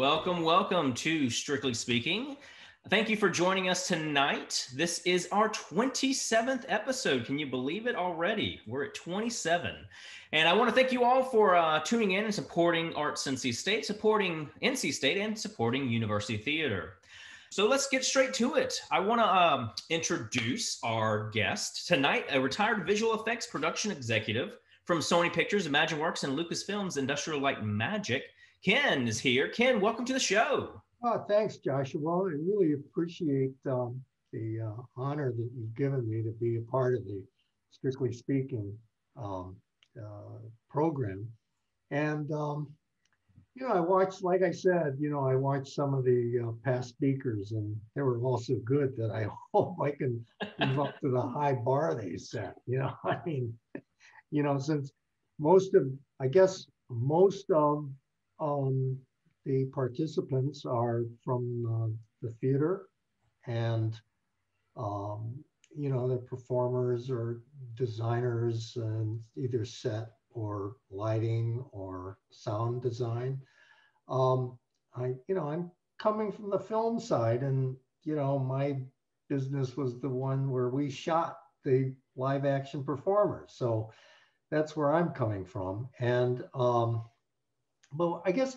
welcome, welcome to Strictly Speaking. Thank you for joining us tonight. This is our 27th episode. Can you believe it already? We're at 27. And I want to thank you all for tuning in and supporting Arts NC State, supporting NC State, and supporting University Theater. So let's get straight to it. I want to introduce our guest tonight, a retired visual effects production executive from Sony Pictures, Imageworks, and Lucasfilm's Industrial Light Magic. Ken is here. Ken, welcome to the show. Oh, thanks, Joshua. Well, I really appreciate the honor that you've given me to be a part of the Strictly Speaking program. And, I watched, like I said, I watched some of the past speakers, and they were all so good that I hope I can live up to the high bar they set. Since most of the participants are from the theater, and they're performers or designers and either set or lighting or sound design. I'm coming from the film side, and my business was the one where we shot the live action performers. So that's where I'm coming from. And but I guess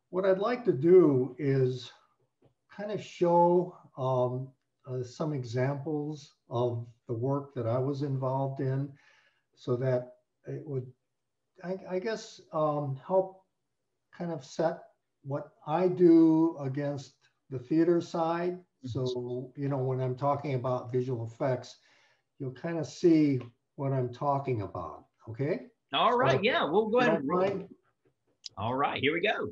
what I'd like to do is kind of show some examples of the work that I was involved in, so that it would, I guess, help kind of set what I do against the theater side. So, when I'm talking about visual effects, you'll kind of see what I'm talking about, okay? All right, so, yeah, we'll go ahead and roll. All right, here we go.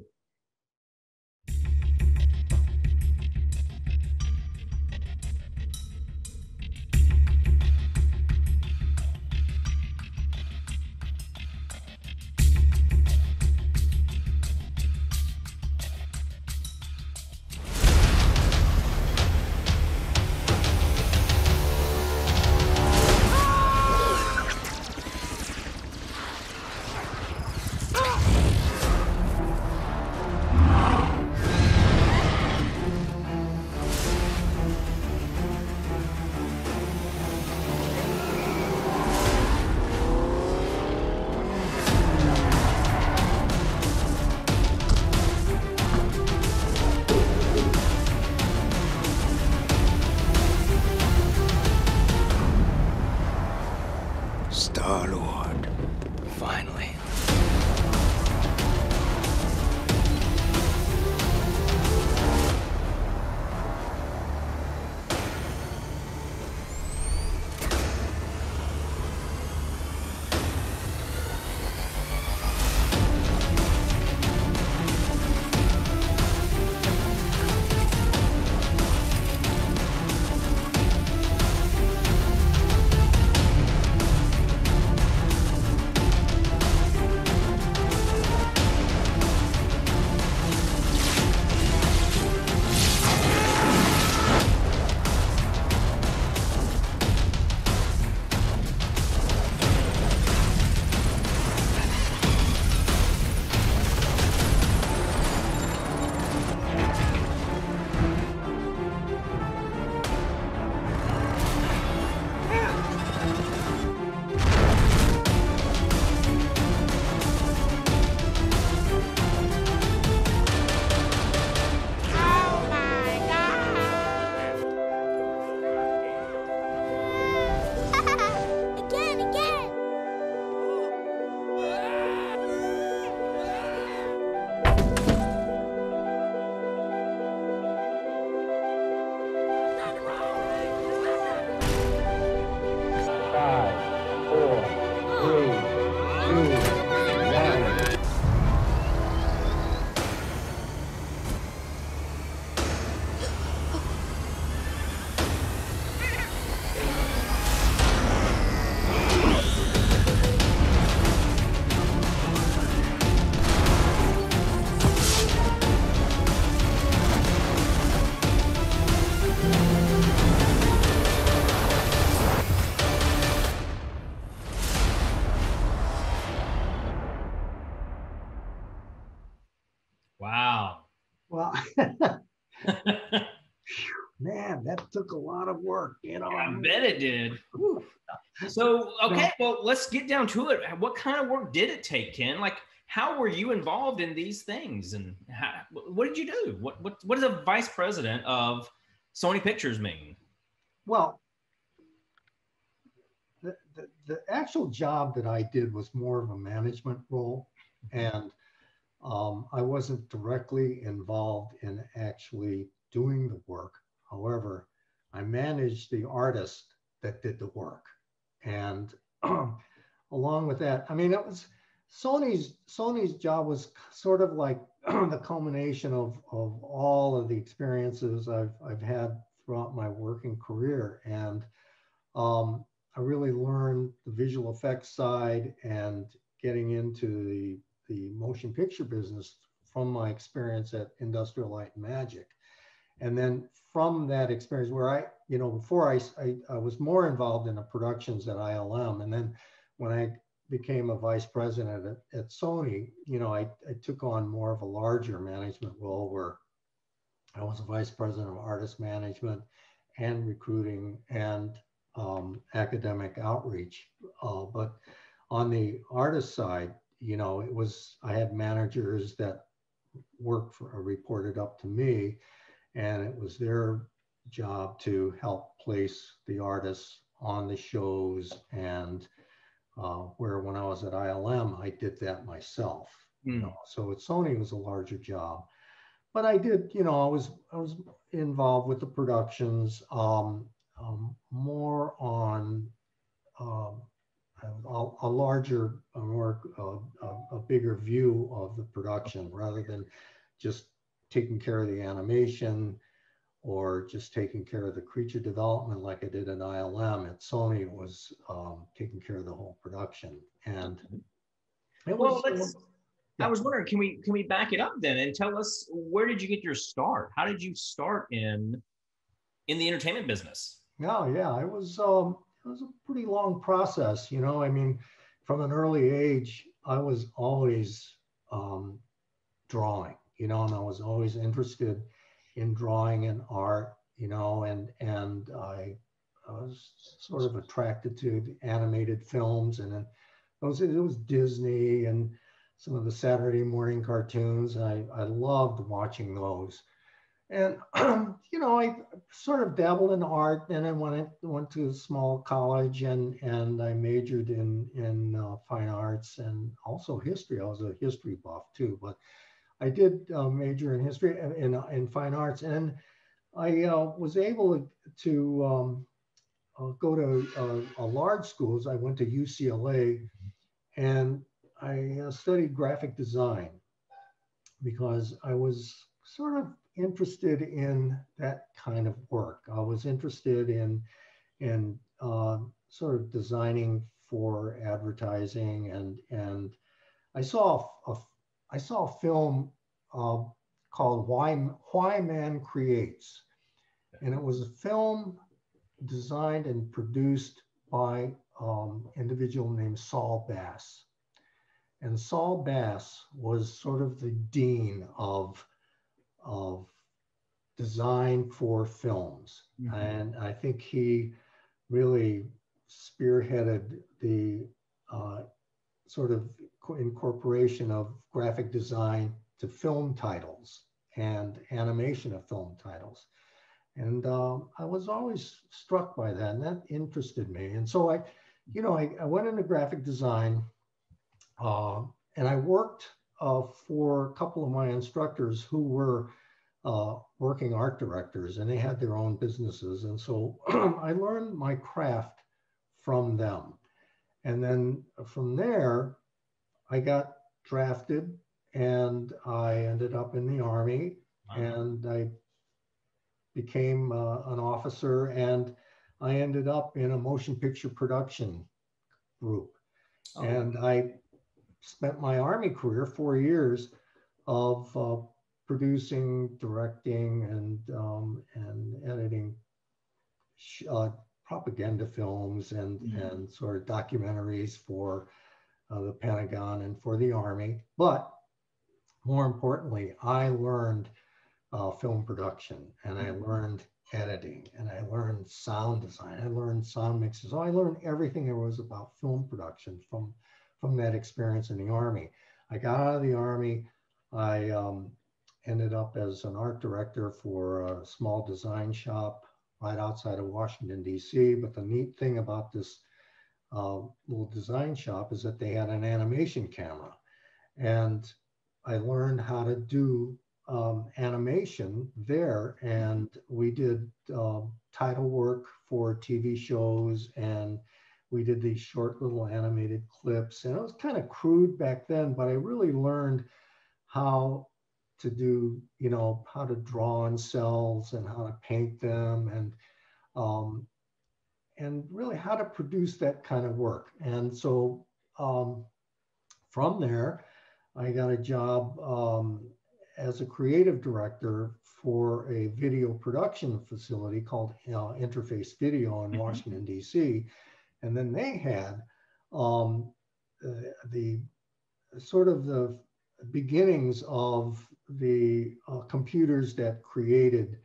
Star-Lord, finally. Man, that took a lot of work, you know. I bet it did. Whew. So, okay, well, let's get down to it. What kind of work did it take, Ken? Like, how were you involved in these things, and what did you do? What does a vice president of Sony Pictures mean? Well, the actual job that I did was more of a management role, and I wasn't directly involved in actually doing the work. However, I managed the artist that did the work. And along with that, I mean, it was Sony's job was sort of like the culmination of all of the experiences I've had throughout my working career. And I really learned the visual effects side and getting into the motion picture business from my experience at Industrial Light and Magic. And then from that experience where before I was more involved in the productions at ILM. And then when I became a vice president at Sony, I took on more of a larger management role where I was a vice president of artist management and recruiting and academic outreach. But on the artist side, I had managers that reported up to me, and it was their job to help place the artists on the shows. And where when I was at ILM, I did that myself. So at Sony it was a larger job, but I did, I was involved with the productions, more on a larger, a bigger view of the production rather than just taking care of the animation or just taking care of the creature development like I did at ILM. At Sony, it was taking care of the whole production. And it was, I was wondering, can we back it up then and tell us, where did you get your start? How did you start in the entertainment business? Yeah, it was a pretty long process. I mean, from an early age, I was always drawing, and I was always interested in drawing and art, and I was sort of attracted to animated films, and then it was Disney and some of the Saturday morning cartoons. I loved watching those. And, I sort of dabbled in art, and I went to a small college and I majored in fine arts and also history. I was a history buff too, but I did major in history in fine arts. And I was able to go to large schools. I went to UCLA and I studied graphic design because I was sort of interested in that kind of work. I was interested in sort of designing for advertising, and I saw a film called Why Man Creates, and it was a film designed and produced by individual named Saul Bass. And Saul Bass was sort of the dean of design for films. Mm-hmm. And I think he really spearheaded the sort of incorporation of graphic design to film titles and animation of film titles. And I was always struck by that, and that interested me. And so I went into graphic design, and I worked for a couple of my instructors who were working art directors, and they had their own businesses. And so I learned my craft from them. And then from there, I got drafted and I ended up in the Army. Wow. And I became an officer, and I ended up in a motion picture production group. Oh. And I spent my Army career 4 years of producing, directing, and editing propaganda films and sort of documentaries for the Pentagon and for the Army. But more importantly, I learned film production, and I learned editing, and I learned sound design. I learned sound mixes. So I learned everything there was about film production from that experience in the Army. I got out of the Army. I ended up as an art director for a small design shop right outside of Washington, D.C. But the neat thing about this little design shop is that they had an animation camera. And I learned how to do animation there. And we did title work for TV shows, and we did these short little animated clips. And it was kind of crude back then, but I really learned how to do, how to draw on cells and how to paint them, and really how to produce that kind of work. And so from there, I got a job as a creative director for a video production facility called Interface Video in Washington, D.C. And then they had the sort of the beginnings of the computers that created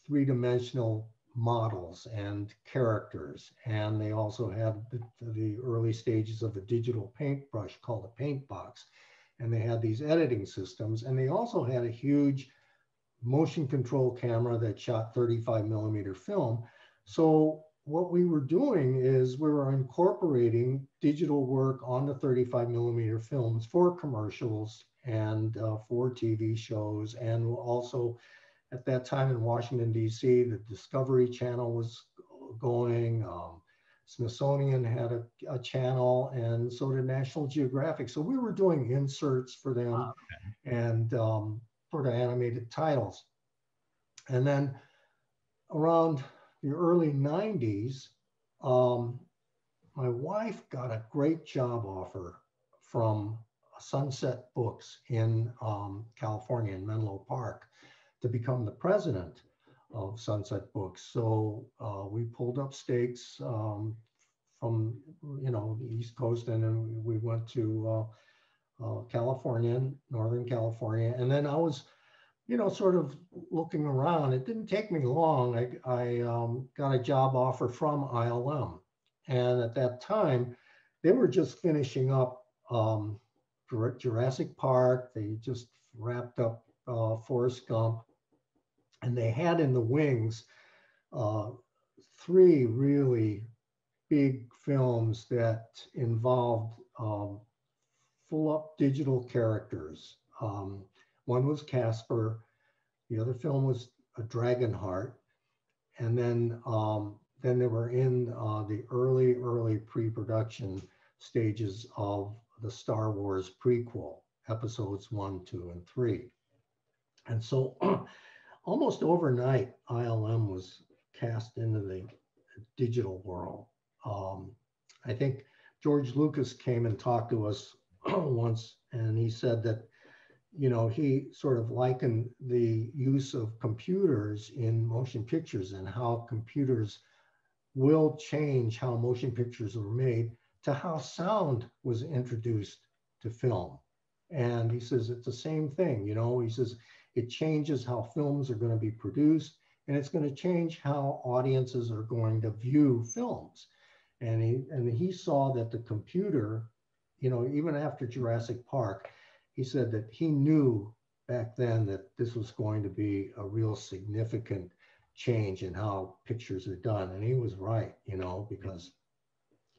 three-dimensional models and characters. And they also had the early stages of a digital paintbrush called a paint box. And they had these editing systems. And they also had a huge motion control camera that shot 35 millimeter film. So what we were doing is we were incorporating digital work on the 35 millimeter films for commercials and for TV shows. And also at that time in Washington, D.C., the Discovery Channel was going. Smithsonian had a channel, and so did National Geographic. So we were doing inserts for them and sort of animated titles. And then around the early 90s, my wife got a great job offer from Sunset Books in California, in Menlo Park, to become the president of Sunset Books. So we pulled up stakes from the East Coast, and then we went to California, Northern California. And then I was sort of looking around. It didn't take me long. I got a job offer from ILM. And at that time, they were just finishing up Jurassic Park. They just wrapped up Forrest Gump. And they had in the wings 3 really big films that involved full-up digital characters. One was Casper, the other film was a Dragonheart, and then they were in the early pre-production stages of the Star Wars prequel, episodes 1, 2, and 3. And so almost overnight, ILM was cast into the digital world. I think George Lucas came and talked to us once, and he said that he sort of likened the use of computers in motion pictures and how computers will change how motion pictures are made to how sound was introduced to film. And he says it's the same thing, he says it changes how films are going to be produced, and it's going to change how audiences are going to view films. And he saw that the computer, even after Jurassic Park, he said that he knew back then that this was going to be a real significant change in how pictures are done. And he was right, because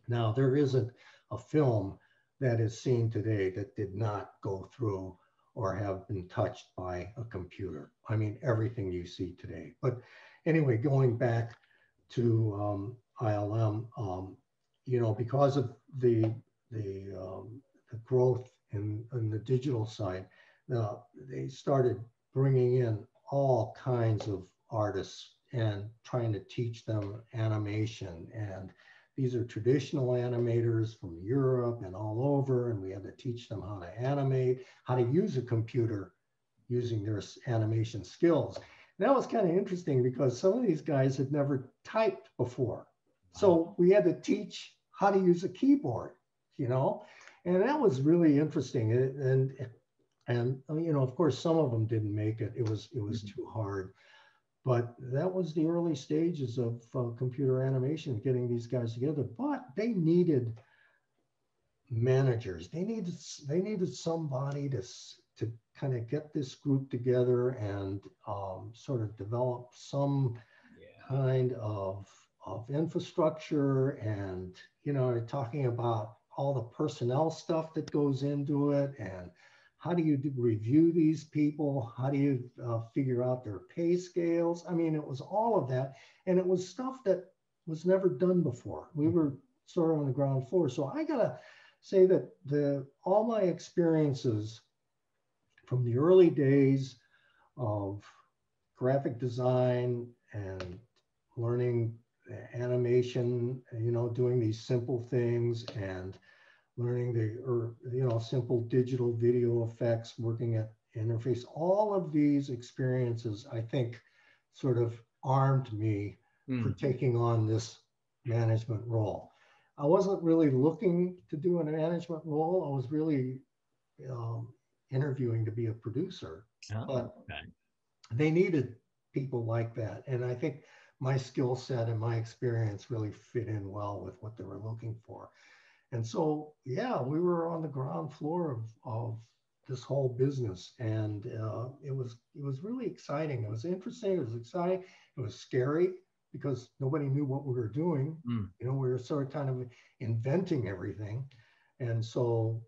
now there isn't a film that is seen today that did not go through or have been touched by a computer. I mean, everything you see today. But anyway, going back to ILM, because of the growth in the digital side, they started bringing in all kinds of artists and trying to teach them animation. And these are traditional animators from Europe and all over, and we had to teach them how to animate, how to use a computer using their animation skills. And that was kind of interesting because some of these guys had never typed before. So we had to teach how to use a keyboard, and that was really interesting. And And you know, of course, some of them didn't make it. It was too hard. But that was the early stages of computer animation, getting these guys together. But they needed managers. They needed somebody to kind of get this group together and sort of develop some kind of infrastructure, and you know, talking about all the personnel stuff that goes into it, and how do you review these people, how do you figure out their pay scales. I mean, it was all of that, and it was stuff that was never done before. We were sort of on the ground floor. So I gotta say that all my experiences from the early days of graphic design and learning animation, you know, doing these simple things, and learning simple digital video effects, working at interface, all of these experiences, I think, sort of armed me for taking on this management role. I wasn't really looking to do a management role. I was really interviewing to be a producer, but they needed people like that. And I think my skill set and my experience really fit in well with what they were looking for. And so, yeah, we were on the ground floor of this whole business, and it was really exciting. It was interesting. It was exciting. It was scary because nobody knew what we were doing. You know, we were sort of kind of inventing everything, and so,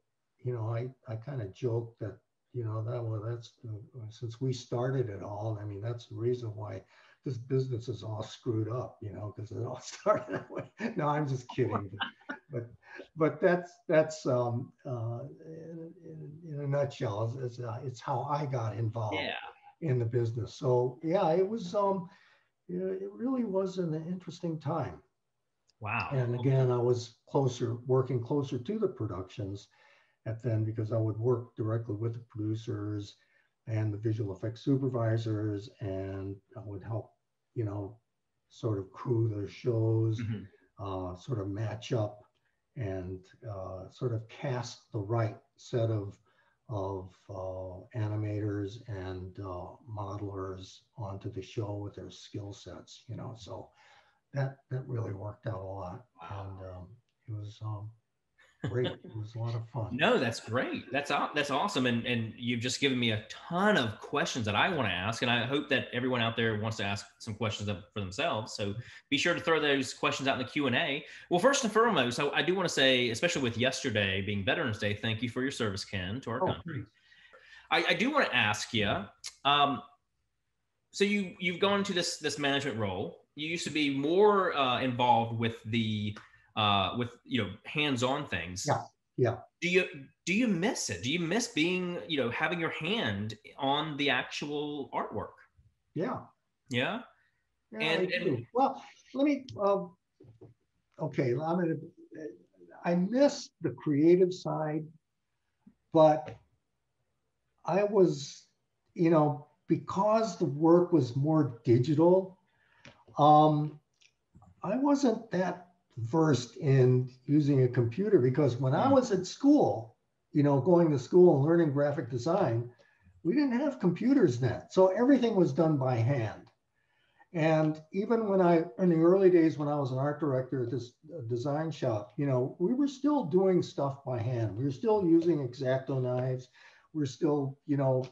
you know, I kind of joked that, you know, that's since we started it all. I mean, that's the reason why this business is all screwed up, you know, because it all started that way. No, I'm just kidding. But that's in a nutshell, it's how I got involved in the business. So yeah, it was it really was an interesting time. Wow. And again, I was working closer to the productions at then, because I would work directly with the producers and the visual effects supervisors, and I would help, you know, sort of crew their shows, sort of match up and sort of cast the right set of animators and modelers onto the show with their skill sets, you know. So that really worked out a lot. And it was great. It was a lot of fun. No, that's great. That's awesome. And you've just given me a ton of questions that I want to ask. And I hope that everyone out there wants to ask some questions for themselves. So be sure to throw those questions out in the Q&A. Well, first and foremost, I do want to say, especially with yesterday being Veterans Day, thank you for your service, Ken, to our country. I do want to ask you, so you've gone to this management role. You used to be more involved with the with, you know, hands-on things. Yeah. Do you miss it? Do you miss being, you know, having your hand on the actual artwork? Yeah. Yeah. And well, let me. Okay, I miss the creative side, but I was, you know, because the work was more digital, I wasn't that versed in using a computer, because when I was at school, you know, going to school and learning graphic design, we didn't have computers then. So everything was done by hand. And even in the early days when I was an art director at this design shop, you know, we were still doing stuff by hand. We were still using X-Acto knives. We're still, you know,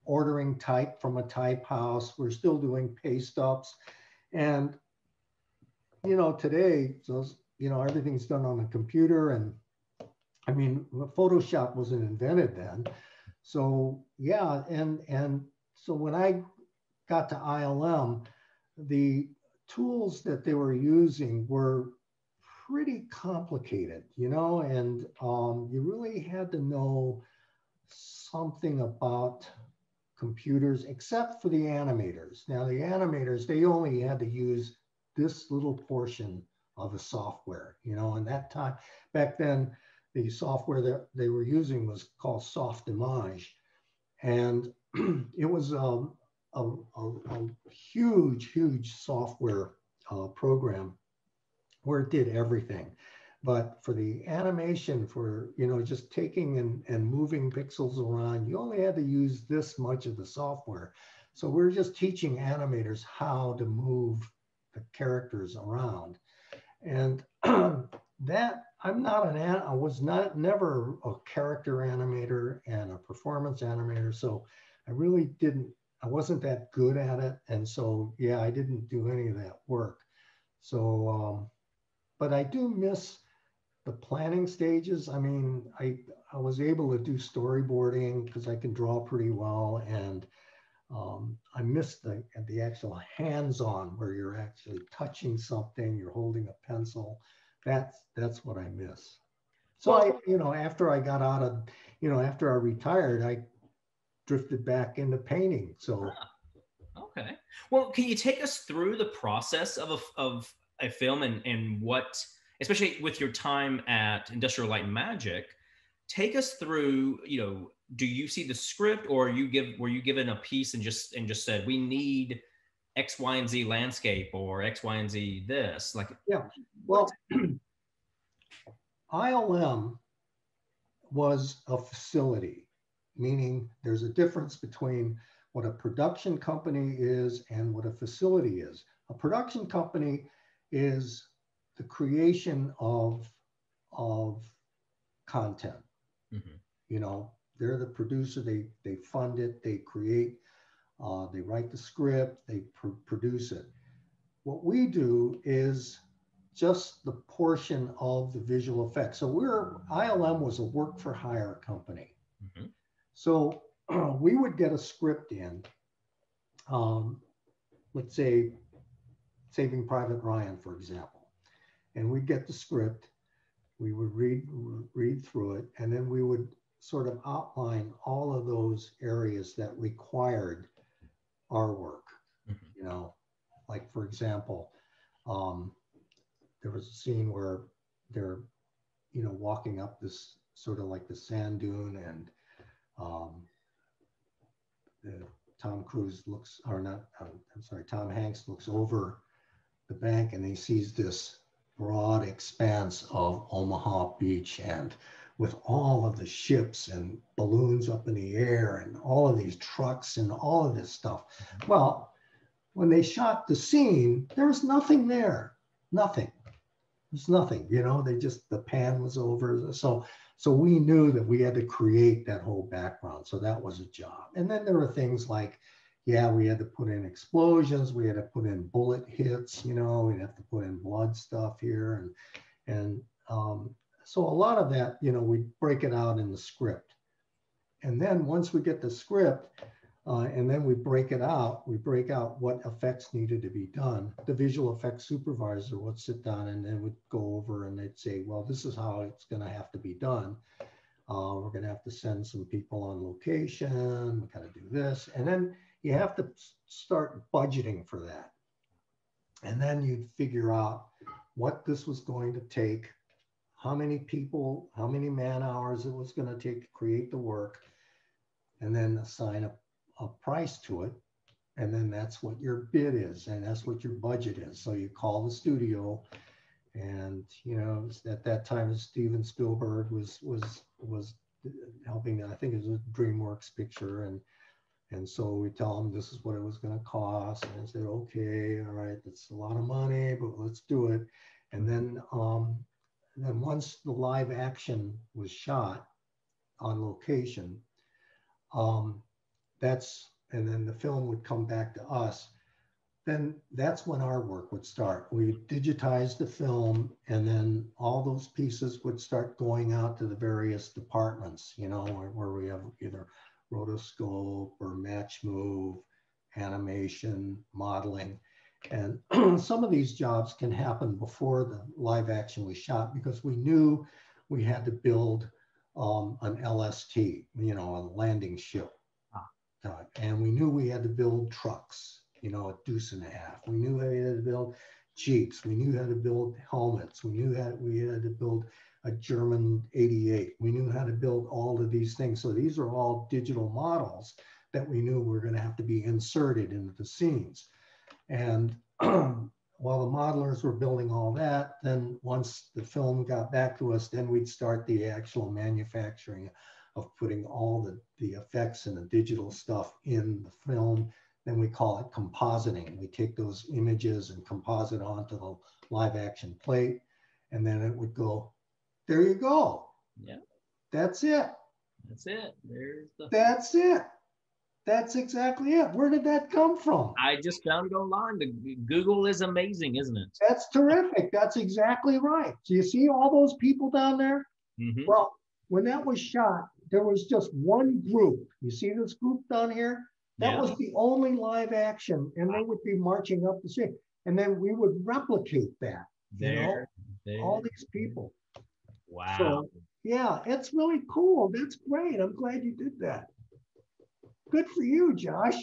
ordering type from a type house. We're still doing paste ups. And you know, today, so, you know, everything's done on a computer. And I mean, Photoshop wasn't invented then. So yeah, and so when I got to ILM, the tools that they were using were pretty complicated, you know, and you really had to know something about computers, except for the animators. Now the animators, they only had to use this little portion of the software, you know, and that time, back then, the software that they were using was called Soft Image. And it was a huge software program where it did everything. But for the animation, for, you know, just taking and moving pixels around, you only had to use this much of the software. So we're just teaching animators how to move the characters around. And that I was never a character animator and a performance animator. So I wasn't that good at it. And so, yeah, I didn't do any of that work. So, but I do miss the planning stages. I mean, I was able to do storyboarding because I can draw pretty well, and I miss the actual hands-on where you're actually touching something, you're holding a pencil. That's what I miss. So you know, after I got out of, you know, after I retired, I drifted back into painting. So. Okay. Well, can you take us through the process of a film and what, especially with your time at Industrial Light and Magic, take us through, you know, do you see the script, or were you given a piece and just said, we need X, Y, and Z landscape, or X, Y, and Z this? Like, yeah. Well, ILM was a facility, meaning there's a difference between what a production company is and what a facility is. A production company is the creation of content. Mm-hmm. You know, they're the producer, they fund it, they create, they write the script, they produce it. What we do is just the portion of the visual effects. So ILM was a work for hire company. Mm-hmm. So we would get a script in, let's say Saving Private Ryan, for example, and we'd get the script, we would read through it, and then we would sort of outline all of those areas that required our work. Mm-hmm. You know, like for example, there was a scene where they're, you know, walking up this sort of like the sand dune, and Tom Hanks looks over the bank and he sees this broad expanse of Omaha Beach, and with all of the ships and balloons up in the air and all of these trucks and all of this stuff. Well, when they shot the scene, there was nothing there, nothing. There's nothing, you know, the pan was over. So we knew that we had to create that whole background. So that was a job. And then there were things like, yeah, we had to put in explosions. We had to put in bullet hits, you know, we'd have to put in blood stuff here. And so a lot of that, you know, we break it out in the script. And then once we get the script, and then we break out what effects needed to be done. The visual effects supervisor would sit down and then would go over and they'd say, well, this is how it's going to have to be done. We're going to have to send some people on location. We got to do this. And then you have to start budgeting for that. And then you'd figure out what this was going to take, how many people, how many man hours it was going to take to create the work, and then assign a price to it. And then that's what your bid is, and that's what your budget is. So you call the studio, and you know, at that time Steven Spielberg was helping. I think it was a DreamWorks picture, and so we tell them this is what it was going to cost, and they said, okay, all right, that's a lot of money, but let's do it. And then once the live action was shot on location, and then the film would come back to us, then that's when our work would start. We digitized the film, and then all those pieces would start going out to the various departments, you know, where we have either rotoscope or match move, animation, modeling. And some of these jobs can happen before the live action was shot, because we knew we had to build an LST, you know, a landing ship. And we knew we had to build trucks, you know, a deuce and a half. We knew we had to build Jeeps. We knew how to build helmets. We knew that we had to build a German 88. We knew how to build all of these things. So these are all digital models that we knew were going to have to be inserted into the scenes. And while the modelers were building all that, then once the film got back to us, then we'd start the actual manufacturing of putting all the effects and the digital stuff in the film. Then we call it compositing. We take those images and composite onto the live action plate, and then it would go, there you go. Yeah. That's it. That's it. There's the. That's it. That's exactly it. Where did that come from? I just found it online. Google is amazing, isn't it? That's terrific. That's exactly right. So you see all those people down there? Mm-hmm. Well, when that was shot, there was just one group. You see this group down here? That was the only live action, and they would be marching up the street. And then we would replicate that. There. All these people. Wow. So, yeah, it's really cool. That's great. I'm glad you did that. Good for you, Josh.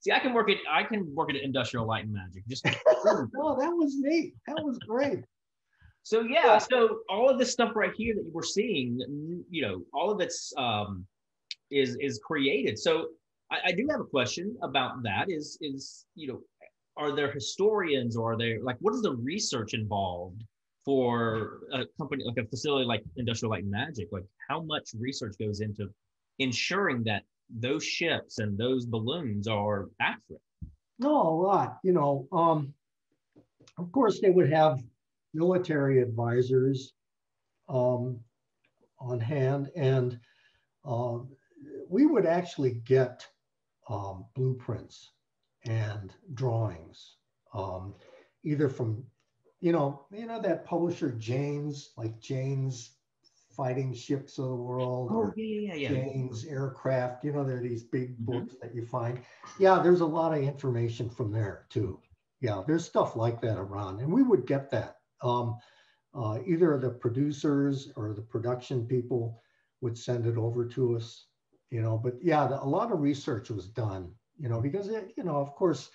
See, I can work at Industrial Light and Magic. Just no, that was neat. That was great. So yeah, so all of this stuff right here that you were seeing, you know, all of it's is created. So I do have a question about that. Is you know, are there historians, or are there, like, what is the research involved for a company, like a facility like Industrial Light and Magic? Like, how much research goes into ensuring that those ships and those balloons are accurate? No, a lot. You know, of course, they would have military advisors on hand, and we would actually get blueprints and drawings, either from, you know that publisher Jane's, like Jane's Fighting Ships of the World, or Jane's Aircraft. You know, there are these big books that you find. Yeah, there's a lot of information from there too. Yeah, there's stuff like that around, and we would get that. Either the producers or the production people would send it over to us, you know. But yeah, a lot of research was done, you know, because you know, of course,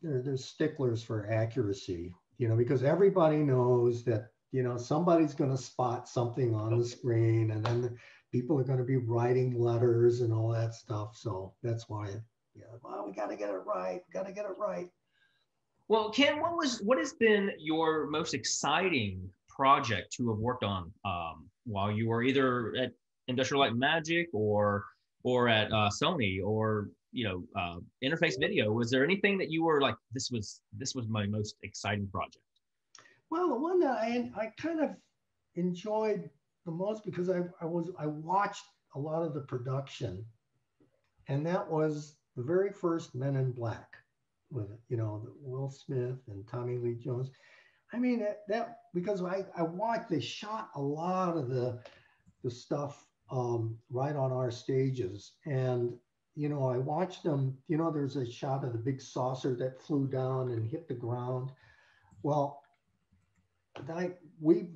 there's sticklers for accuracy, you know, because everybody knows that, you know, somebody's going to spot something on the screen, and then people are going to be writing letters and all that stuff. So that's why, yeah, well, we got to get it right. Got to get it right. Well, Ken, what has been your most exciting project to have worked on while you were either at Industrial Light and Magic or at Sony, or, you know, Interface Video? Was there anything that you were like, this was my most exciting project? Well, the one that I kind of enjoyed the most, because I watched a lot of the production, and that was the very first Men in Black, with, you know, Will Smith and Tommy Lee Jones. I mean, that because I watched, they shot a lot of the stuff right on our stages, and, you know, I watched them. You know, there's a shot of the big saucer that flew down and hit the ground. Well,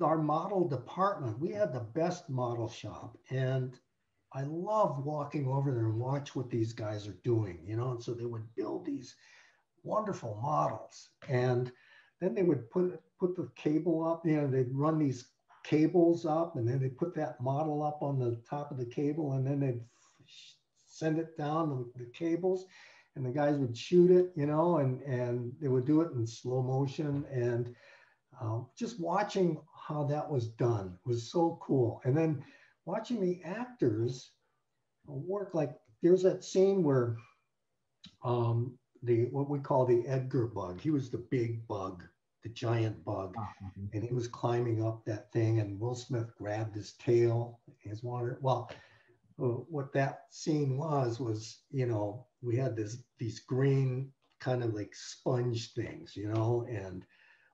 our model department, we had the best model shop, and I loved walking over there and watch what these guys are doing, you know. And so they would build these wonderful models, and then they would put the cable up, you know, they'd run these cables up, and then they put that model up on the top of the cable, and then they'd send it down the cables, and the guys would shoot it, you know, and they would do it in slow motion. And just watching how that was done was so cool. And then watching the actors work, like there's that scene where what we call the Edgar bug, he was the big bug, the giant bug, and he was climbing up that thing, and Will Smith grabbed his tail, his water. Well, what that scene was, you know, we had these green kind of like sponge things, you know, and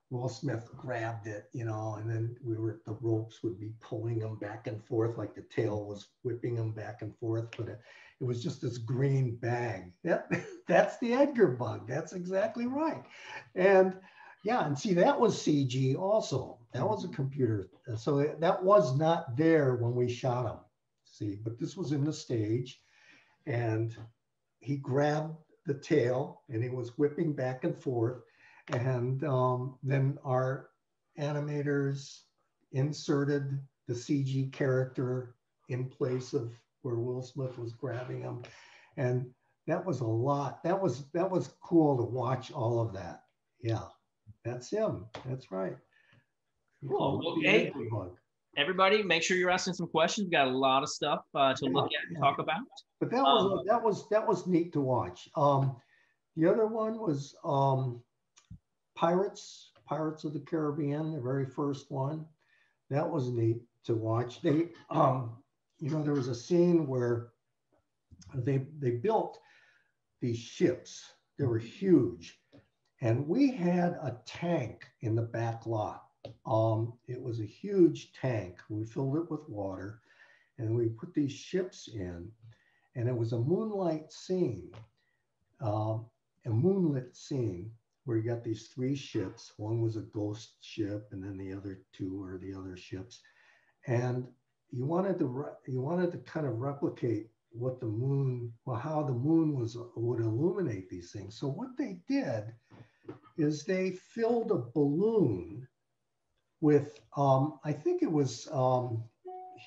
Will Smith grabbed it, you know, and then the ropes would be pulling him back and forth, like the tail was whipping him back and forth, but it was just this green bag. That's the Edgar bug. That's exactly right. And yeah, and see, that was CG also. That was a computer. So that was not there when we shot him, see, but this was in the stage, and he grabbed the tail and he was whipping back and forth. And then our animators inserted the CG character in place of where Will Smith was grabbing him. And that was a lot. That was cool to watch all of that. Yeah, that's him. That's right. We call Cool. it the Okay. Edgar bug. Everybody, make sure you're asking some questions. We've got a lot of stuff to look at and talk about. But that was neat to watch. The other one was Pirates of the Caribbean, the very first one. That was neat to watch. They, there was a scene where they built these ships. They were huge, and we had a tank in the back lot. It was a huge tank. We filled it with water, and we put these ships in, and it was a moonlight scene, a moonlit scene where you got these three ships. One was a ghost ship, and then the other two were the other ships. And you wanted to kind of replicate what the moon, well, how the moon would illuminate these things. So what they did is they filled a balloon with, I think it was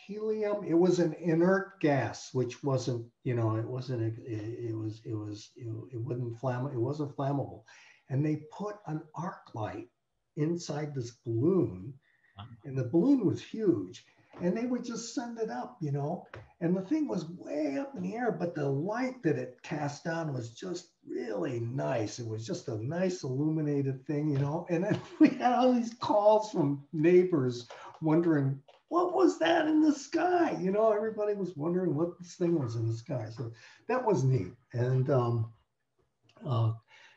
helium. It was an inert gas, which wasn't, it wasn't flammable. And they put an arc light inside this balloon, and the balloon was huge. And they would just send it up, and the thing was way up in the air, but the light that it cast down was just really nice. It was just a nice illuminated thing, and then we had all these calls from neighbors wondering, what was that in the sky? Everybody was wondering what this thing was in the sky. So that was neat. And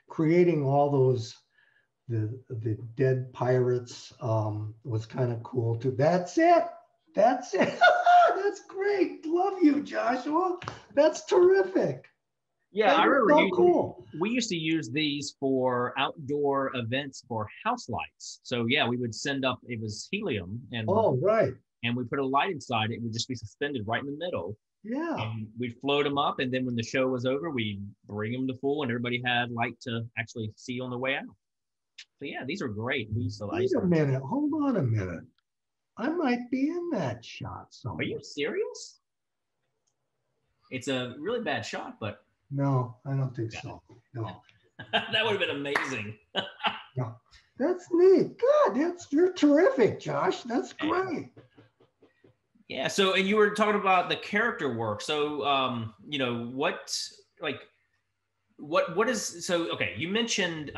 creating all those, the dead pirates was kind of cool too. That's it. That's great. Love you, Joshua. That's terrific. Yeah, I remember so cool. We used to use these for outdoor events for house lights. So yeah, we would send up, it was helium, and right. And we put a light inside it. It would just be suspended right in the middle. Yeah. And we'd float them up, and then when the show was over, we'd bring them to full, and everybody had light to actually see on the way out. So yeah, these are great. Wait a minute. Hold on a minute. I might be in that shot somewhere. Are you serious? It's a really bad shot, but no, I don't think so. No. That would have been amazing. No. That's neat. God, you're terrific, Josh. That's great. Yeah. So, and you were talking about the character work. So, what is, so, okay, you mentioned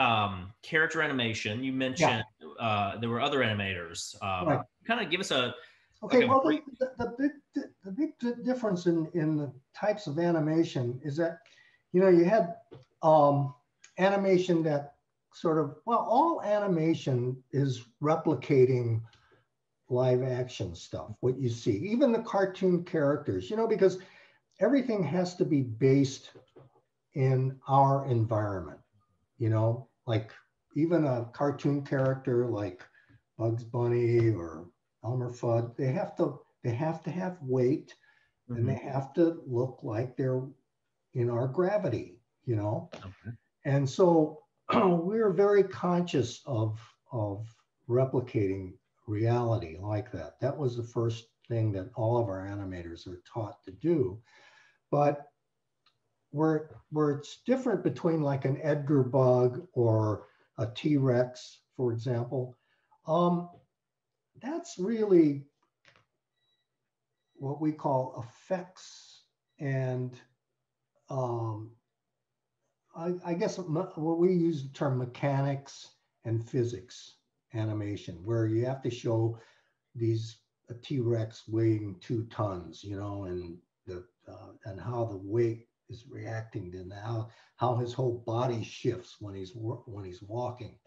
character animation. You mentioned there were other animators. Right. Kind of give us a, okay, well, the big difference in the types of animation is that, you had animation that sort of, all animation is replicating live action stuff, what you see, even the cartoon characters, because everything has to be based in our environment, like even a cartoon character like Bugs Bunny or Elmer Fudd, they have to have weight, mm-hmm. and they have to look like they're in our gravity, Okay. And so we're very conscious of replicating reality like that. That was the first thing that all of our animators are taught to do. But where it's different between like an Edgar bug or a T-Rex, for example, that's really what we call effects and I guess what we use the term mechanics and physics animation, where you have to show a T-Rex weighing 2 tons, and how the weight is reacting to how his whole body shifts when he's walking.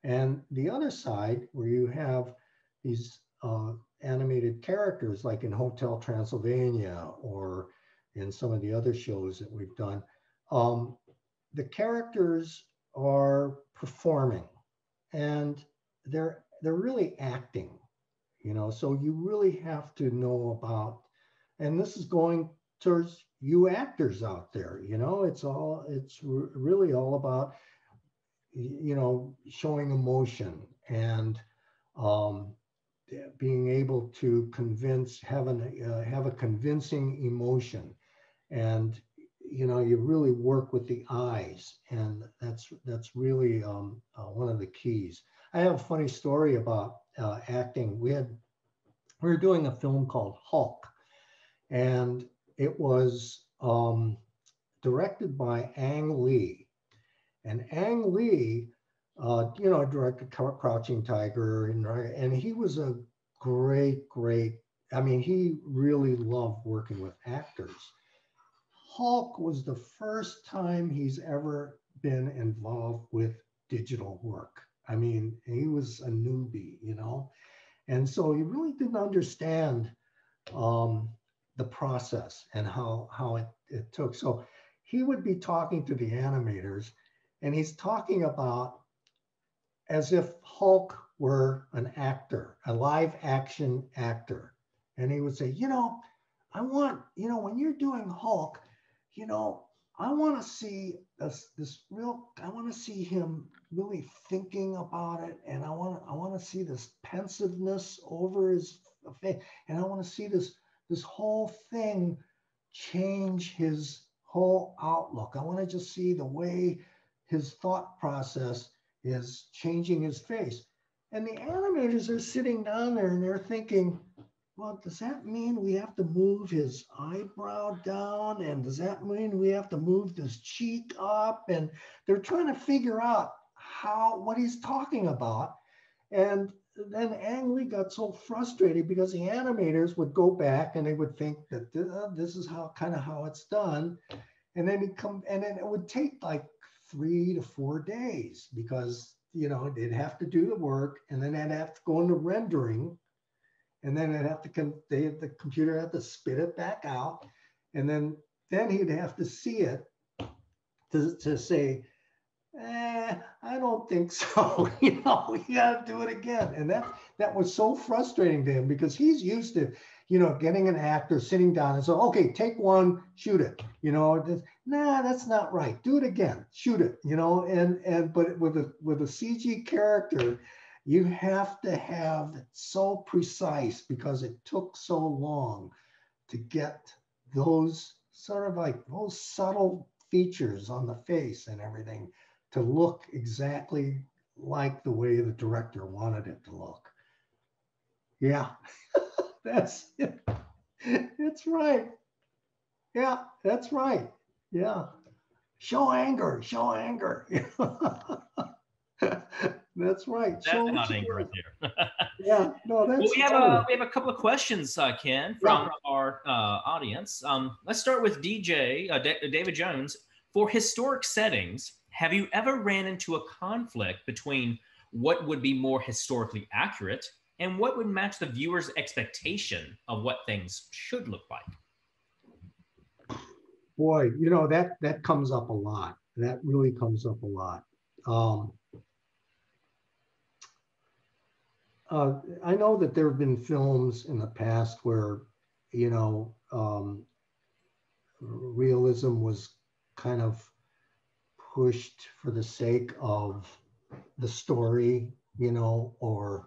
And the other side, where you have these animated characters, like in Hotel Transylvania or in some of the other shows that we've done, the characters are performing, and they're really acting, so you really have to know about, and this is going towards you actors out there, it's really all about, showing emotion and being able to have a convincing emotion. And you know, you really work with the eyes, and that's really one of the keys. I have a funny story about acting. We were doing a film called Hulk, and it was directed by Ang Lee. And Ang Lee, you know, directed Crouching Tiger, and he was a great, I mean, he really loved working with actors. Hulk was the first time he's ever been involved with digital work. I mean, he was a newbie, you know, and so he really didn't understand the process and how it took. So he would be talking to the animators, and he's talking about as if Hulk were an actor, a live action actor. And he would say, you know, I want, you know, when you're doing Hulk, you know, I want to see I want to see him really thinking about it. And I want to see this pensiveness over his face. And I want to see this whole thing change his whole outlook. I want to just see the way his thought process is changing his face. And the animators are sitting down there and they're thinking, well, does that mean we have to move his eyebrow down? And does that mean we have to move this cheek up? And they're trying to figure out what he's talking about. And then Ang Lee got so frustrated because the animators would go back and they would think that this is how it's done. And then and then it would take like 3 to 4 days because, you know, they'd have to do the work and then they'd have to go into rendering. And then the computer had to spit it back out. And then he'd have to see it to say, I don't think so. You know, we got to do it again. And that was so frustrating to him because he's used to, you know, getting an actor sitting down and say, okay, take one, shoot it. You know, nah, that's not right. Do it again, shoot it. You know, but with a CG character, you have to have it so precise because it took so long to get those sort of like those subtle features on the face and everything to look exactly like the way the director wanted it to look. Yeah, that's it. It's right. Yeah, that's right. Yeah. Show anger. That's right. That's not anger right there. Yeah, no, that's. Well, we have a couple of questions, Ken, from our audience. Let's start with DJ David Jones. For historic settings, have you ever ran into a conflict between what would be more historically accurate and what would match the viewer's expectation of what things should look like? Boy, you know, that comes up a lot. That really comes up a lot. I know that there have been films in the past where, you know, realism was kind of pushed for the sake of the story, you know, or,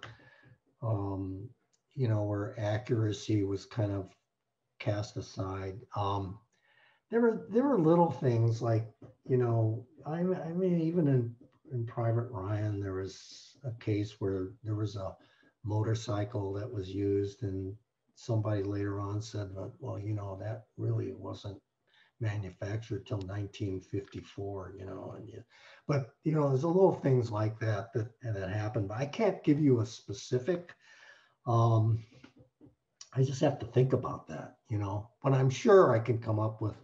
you know, where accuracy was kind of cast aside. There were little things like, you know, I mean, even in Private Ryan, there was a case where there was a motorcycle that was used and somebody later on said, well, you know, that really wasn't manufactured till 1954, you know, but you know, there's a little things like that happened, but I can't give you a specific. I just have to think about that, you know, but I'm sure I can come up with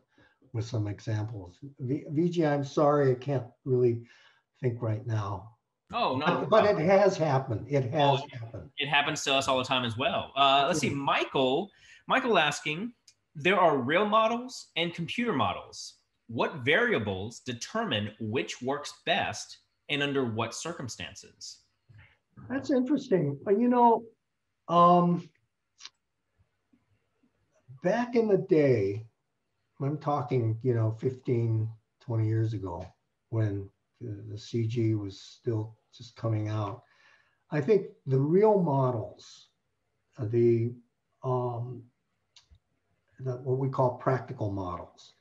some examples. VG, I'm sorry, I can't really think right now. Oh, no. But it has happened. It has happened. It happens to us all the time as well. Let's see, Michael asking, there are real models and computer models. What variables determine which works best and under what circumstances? That's interesting. You know, back in the day, I'm talking, you know, 15, 20 years ago, when the CG was still just coming out, I think the real models, the what we call practical models,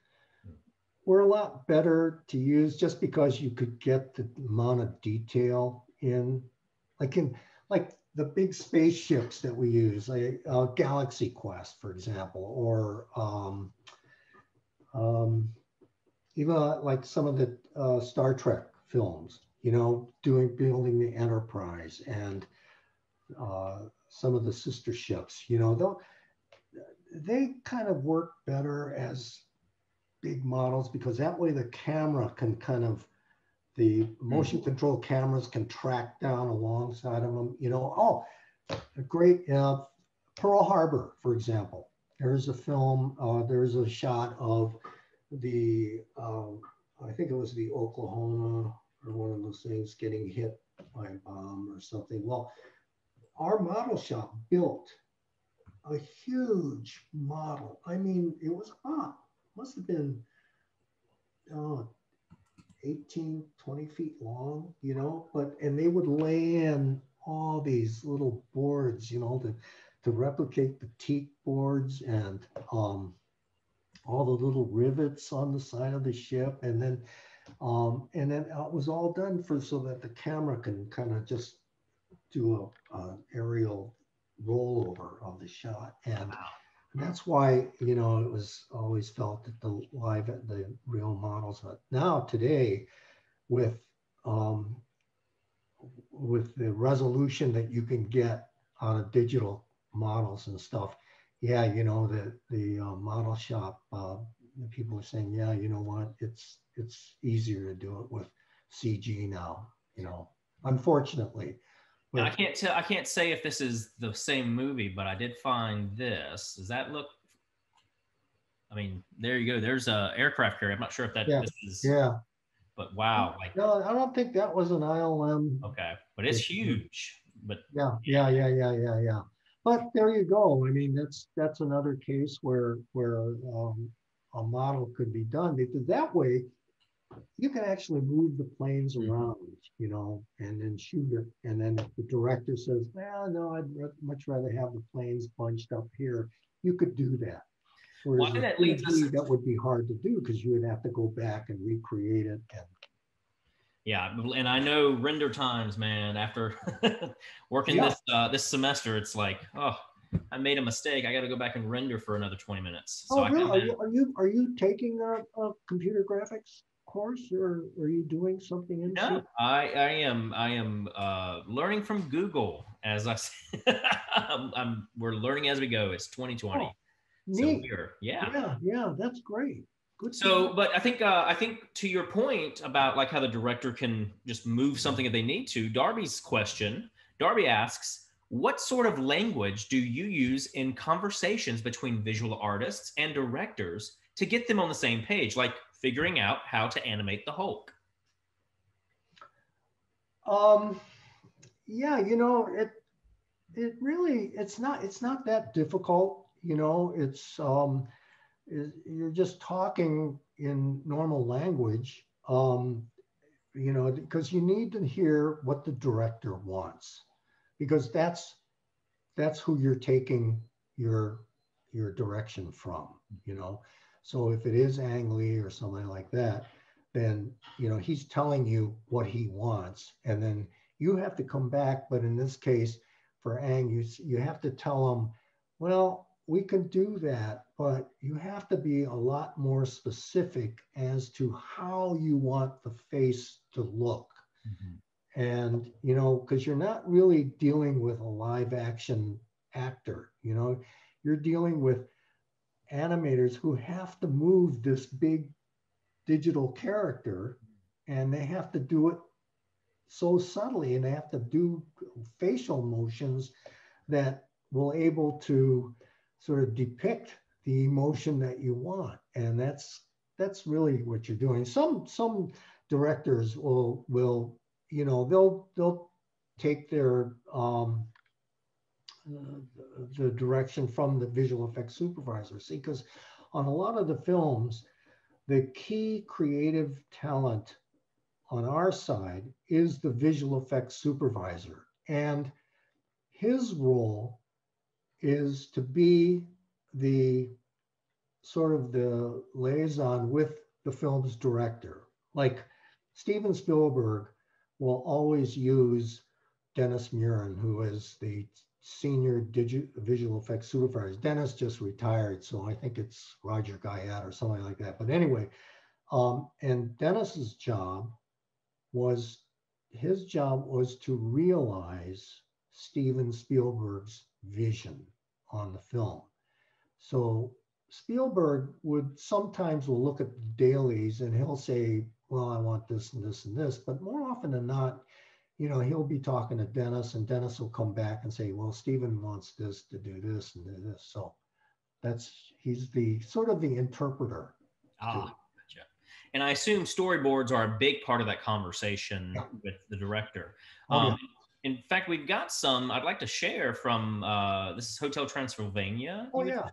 were a lot better to use just because you could get the amount of detail in like the big spaceships that we use, like Galaxy Quest, for example, or um, even like some of the Star Trek films, building the Enterprise and some of the sister ships, they kind of work better as big models because that way the camera can the motion control cameras can track down alongside of them, Oh, a great Pearl Harbor, for example. There's a film, there's a shot of the, I think it was the Oklahoma or one of those things getting hit by a bomb or something. Well, our model shop built a huge model. I mean, it was must have been 18, 20 feet long, and they would lay in all these little boards, to replicate the teak boards and all the little rivets on the side of the ship. And then it was all done so that the camera can kind of just do a aerial rollover of the shot. And that's why, it was always felt that the real models. But now today, with the resolution that you can get out of digital models and stuff, yeah, the model shop, the people are saying, yeah, you know what, it's easier to do it with CG now, unfortunately. Now, I can't say if this is the same movie, but I did find this. Does that look? I mean, there you go. There's a aircraft carrier. I'm not sure if this is. Yeah. But wow, no, I don't think that was an ILM. Okay, but it's huge. But yeah. But there you go. I mean, that's another case where a model could be done, because that way you can actually move the planes around, and then shoot it. And then if the director says, well, no, I'd much rather have the planes bunched up here, you could do that. Whereas that would be hard to do because you would have to go back and recreate it. Yeah, and I know render times, man. After working this semester, it's like, oh, I made a mistake. I got to go back and render for another 20 minutes. So really? Are you taking a computer graphics course, or are you doing something in? No, I am learning from Google, as I said. We're learning as we go. It's 2020. Oh, neat. So yeah, that's great. Good. So, but I think to your point about like how the director can just move something if they need to, Darby asks, what sort of language do you use in conversations between visual artists and directors to get them on the same page, like figuring out how to animate the Hulk? Yeah, it really, it's not that difficult, it's you're just talking in normal language, because you need to hear what the director wants, because that's who you're taking your direction from, So if it is Ang Lee or somebody like that, then, he's telling you what he wants, and then you have to come back. But in this case, for Ang, you have to tell him, well, we can do that, but you have to be a lot more specific as to how you want the face to look. Mm-hmm. And, because you're not really dealing with a live action actor, you're dealing with animators who have to move this big digital character, and they have to do it so subtly, and they have to do facial motions that will able to sort of depict the emotion that you want. And that's really what you're doing. Some directors will they'll take their the direction from the visual effects supervisor. See, because on a lot of the films, the key creative talent on our side is the visual effects supervisor, and his role is to be the sort of the liaison with the film's director. Like Steven Spielberg will always use Dennis Muren, who is the senior visual effects supervisor. Dennis just retired, so I think it's Roger Guyat or something like that. But anyway, and Dennis's job was to realize Steven Spielberg's vision on the film. So Spielberg would sometimes will look at the dailies and he'll say, well, I want this and this and this, but more often than not, he'll be talking to Dennis, and Dennis will come back and say, well, Steven wants this to do this and do this. So he's the sort of the interpreter. Gotcha. And I assume storyboards are a big part of that conversation with the director. Yeah. In fact, we've got some I'd like to share from this is Hotel Transylvania. Oh, yeah.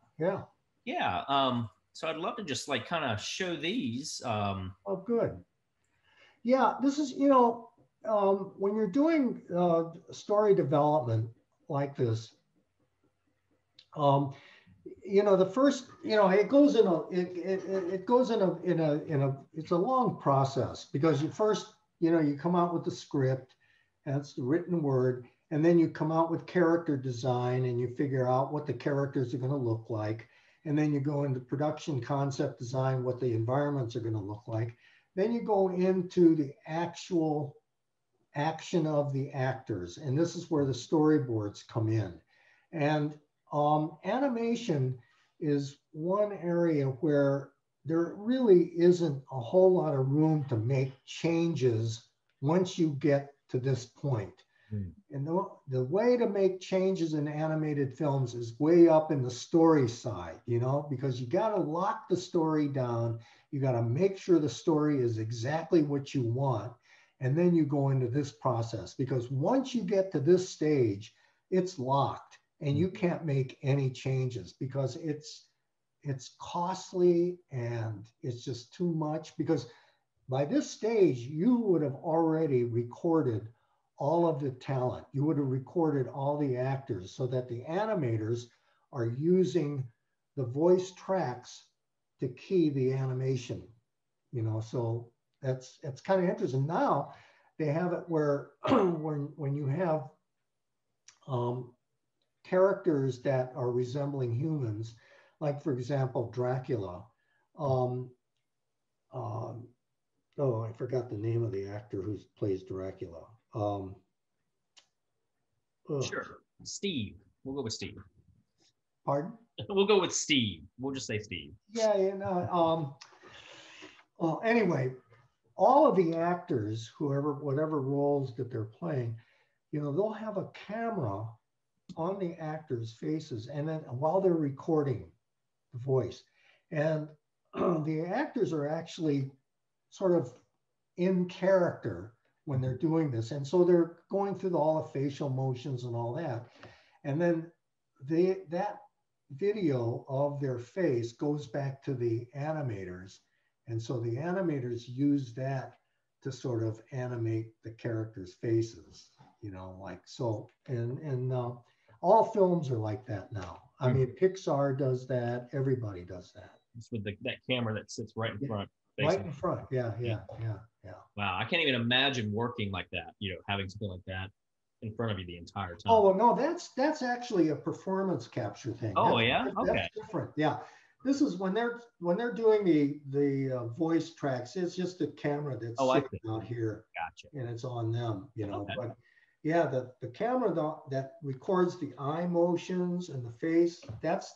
So I'd love to just like kind of show these. Oh, good. Yeah, this is, when you're doing story development like this, the first, it goes in it's a long process, because you first, you come out with the script, that's the written word, and then you come out with character design and you figure out what the characters are going to look like. And then you go into production concept design, what the environments are going to look like. Then you go into the actual action of the actors. And this is where the storyboards come in. And animation is one area where there really isn't a whole lot of room to make changes once you get to this point. And the way to make changes in animated films is way up in the story side, because you got to lock the story down. You got to make sure the story is exactly what you want. And then you go into this process, because once you get to this stage, it's locked and you can't make any changes, because it's costly and it's just too much. Because by this stage, you would have already recorded all of the talent. You would have recorded all the actors, so that the animators are using the voice tracks to key the animation, so that's kind of interesting. Now they have it where when you have characters that are resembling humans, like for example, Dracula. I forgot the name of the actor who plays Dracula. Sure. Steve. We'll go with Steve. Pardon? We'll go with Steve. We'll just say Steve. Yeah. Well, anyway, all of the actors, whatever roles that they're playing, they'll have a camera on the actors' faces, and then while they're recording the voice, and the actors are actually sort of in character when they're doing this. And so they're going through all the facial motions and all that. And then that video of their face goes back to the animators. And so the animators use that to sort of animate the characters' faces, like so. And all films are like that now. I mean, Pixar does that. Everybody does that. It's with that camera that sits right in front. Right in front. Yeah. Wow, I can't even imagine working like that, having something like that in front of you the entire time. Oh, well, no, that's actually a performance capture thing. Oh, Okay. That's different. Yeah. This is when they're doing the voice tracks, it's just a camera that's sitting out here. Gotcha. And it's on them, Okay. But yeah, the camera that records the eye motions and the face, that's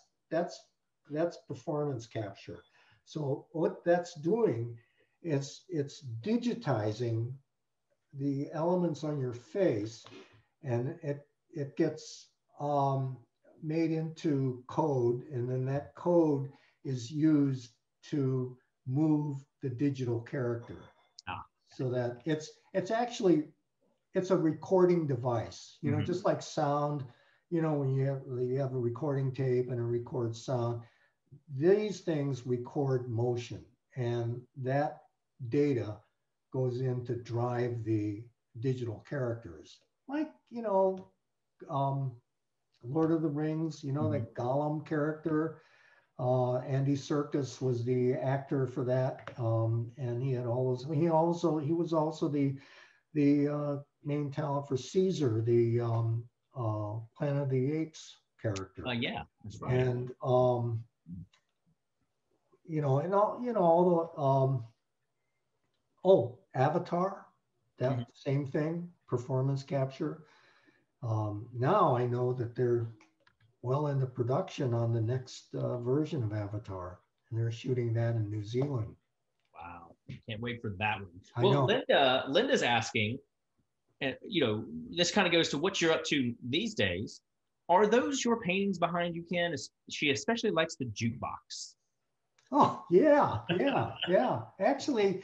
performance capture. So what that's doing is it's digitizing the elements on your face, and it gets made into code, and then that code is used to move the digital character. So that it's actually a recording device, just like sound, when you have a recording tape and it records sound. These things record motion, and that data goes in to drive the digital characters. Like, Lord of the Rings, that Gollum character. Andy Serkis was the actor for that, and he had all those. He was also the main talent for Caesar, the Planet of the Apes character. Yeah, that's right. And and all the Avatar, that same thing, performance capture. Now I know that they're well into production on the next version of Avatar, and they're shooting that in New Zealand. Wow, can't wait for that one. I know. Linda's asking, and this kind of goes to what you're up to these days. Are those your paintings behind you, Ken? She especially likes the jukebox. Oh yeah. Actually,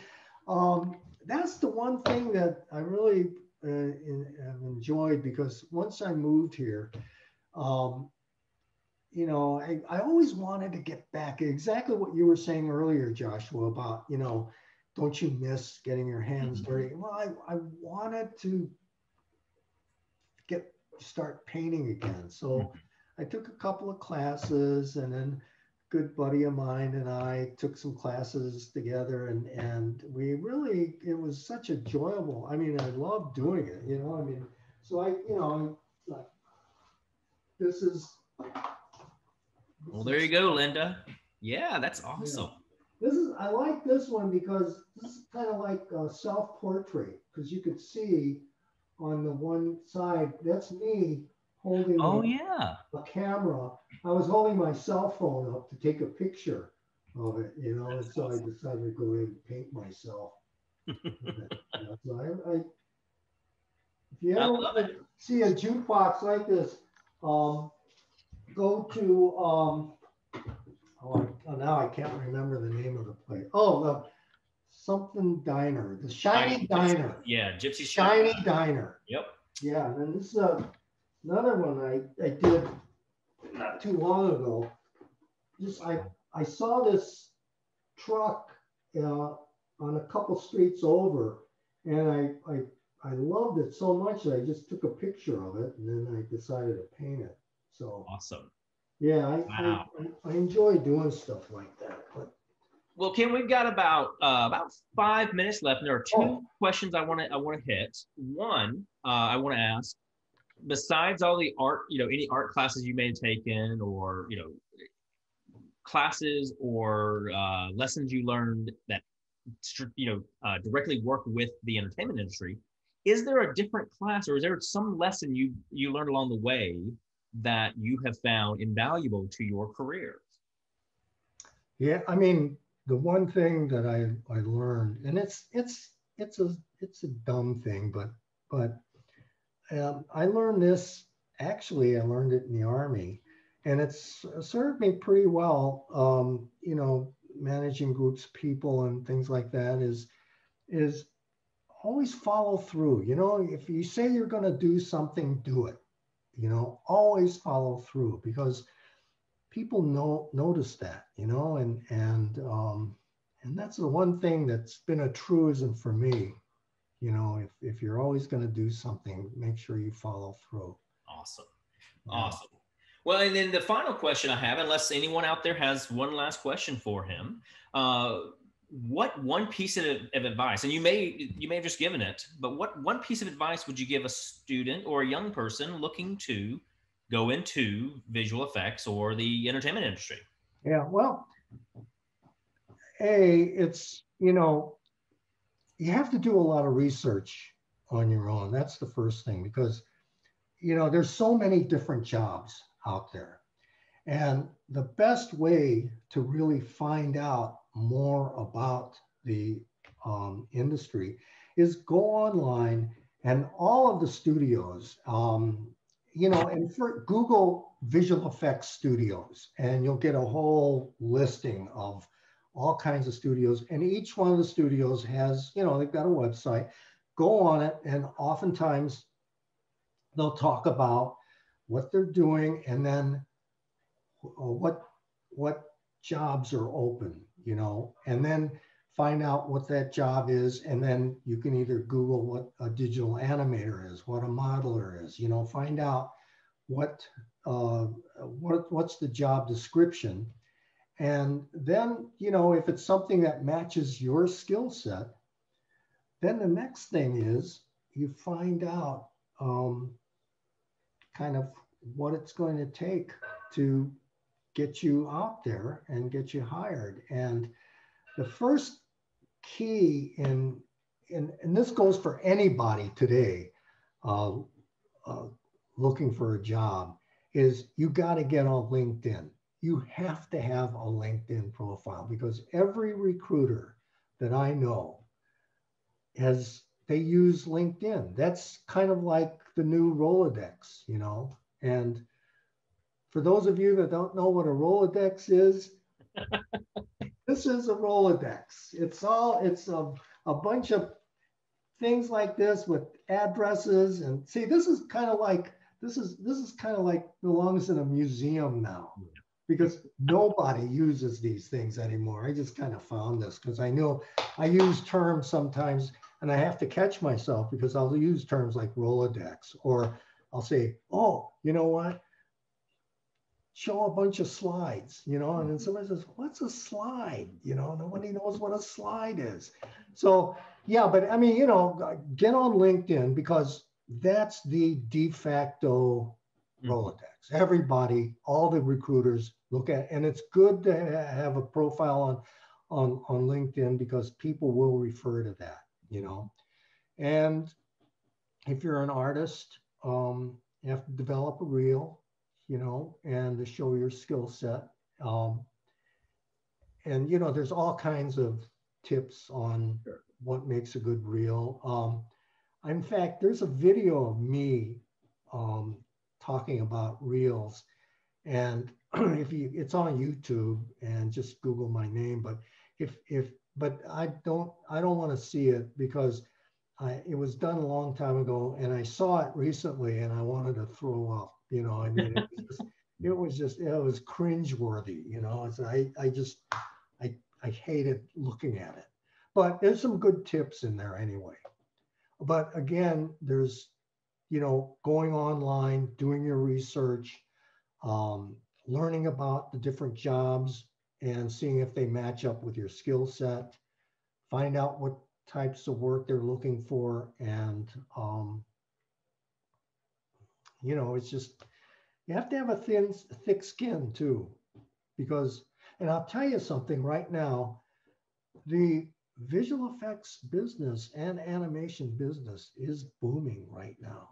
that's the one thing that I really have enjoyed, because once I moved here, I always wanted to get back exactly what you were saying earlier, Joshua, about, don't you miss getting your hands dirty? Well, I wanted to start painting again. So I took a couple of classes, and then a good buddy of mine and I took some classes together, and we really, it was such enjoyable. I mean, I love doing it, so this is. Well, there you go, Linda. Yeah, that's awesome. Yeah. I like this one because this is kind of like a self-portrait, because you could see on the one side, that's me holding a camera. I was holding my cell phone up to take a picture of it, and so I decided to go ahead and paint myself. So if you ever want to see a jukebox like this, go to now I can't remember the name of the place. The something diner, the Shiny Diner. Yeah, Gypsy Shiny Diner. Yep. Yeah, and then this is another one I did not too long ago. I saw this truck on a couple streets over, and I loved it so much that I just took a picture of it, and then I decided to paint it. So awesome. Yeah, I enjoy doing stuff like that. Well, Ken, we've got about 5 minutes left. And there are two questions I want to hit. One, I want to ask, besides all the art, any art classes you may have taken, or classes or lessons you learned that directly work with the entertainment industry, is there a different class, or is there some lesson you learned along the way that you have found invaluable to your career? Yeah, I mean, the one thing that I learned, and it's a dumb thing, but I learned this. Actually, I learned it in the Army, and it's served me pretty well. Managing groups of people and things like that is always follow through. If you say you're going to do something, do it. Always follow through, because people notice that, and that's the one thing that's been a truism for me. If you're always going to do something, make sure you follow through. Awesome. Well, and then the final question I have, unless anyone out there has one last question for him, what one piece of advice, and you may have just given it, but what one piece of advice would you give a student or a young person looking to go into visual effects or the entertainment industry? Yeah, well, it's, you have to do a lot of research on your own. That's the first thing, because, there's so many different jobs out there. And the best way to really find out more about the industry is go online, and all of the studios, and for Google visual effects studios, and you'll get a whole listing of all kinds of studios. And each one of the studios has, they've got a website. Go on it, and oftentimes they'll talk about what they're doing, and then what jobs are open, and then find out what that job is. And then you can either Google what a digital animator is, what a modeler is, find out what's the job description. And then, you know, if it's something that matches your skill set, then the next thing is you find out kind of what it's going to take to get you out there and get you hired. And the first key and this goes for anybody today uh, uh, looking for a job, is you got to get on LinkedIn. You have to have a LinkedIn profile because every recruiter that I know they use LinkedIn. That's kind of like the new Rolodex, you know. And for those of you that don't know what a Rolodex is, this is a Rolodex. It's a bunch of things like this with addresses. And see, this is kind of like belongs in a museum now because nobody uses these things anymore. I just kind of found this because I know I use terms sometimes and I have to catch myself because I'll use terms like Rolodex, or I'll say, oh, you know what? Show a bunch of slides, you know, and then somebody says, what's a slide? You know, nobody knows what a slide is. So, yeah, but I mean, you know, get on LinkedIn because that's the de facto Rolodex. Everybody, all the recruiters look at, and it's good to have a profile on LinkedIn because people will refer to that, you know. And if you're an artist, you have to develop a reel, you know, and to show your skill set. And, you know, there's all kinds of tips on what makes a good reel. In fact, there's a video of me talking about reels. And it's on YouTube and just Google my name. But but I don't want to see it because it was done a long time ago and I saw it recently and I wanted to throw up, you know, I mean, it was cringeworthy, you know, I hated looking at it, but there's some good tips in there anyway. But again, there's, you know, going online, doing your research, learning about the different jobs and seeing if they match up with your skill set, find out what types of work they're looking for. And, you know, it's just, you have to have a thick skin too, because, and I'll tell you something right now, the visual effects business and animation business is booming right now.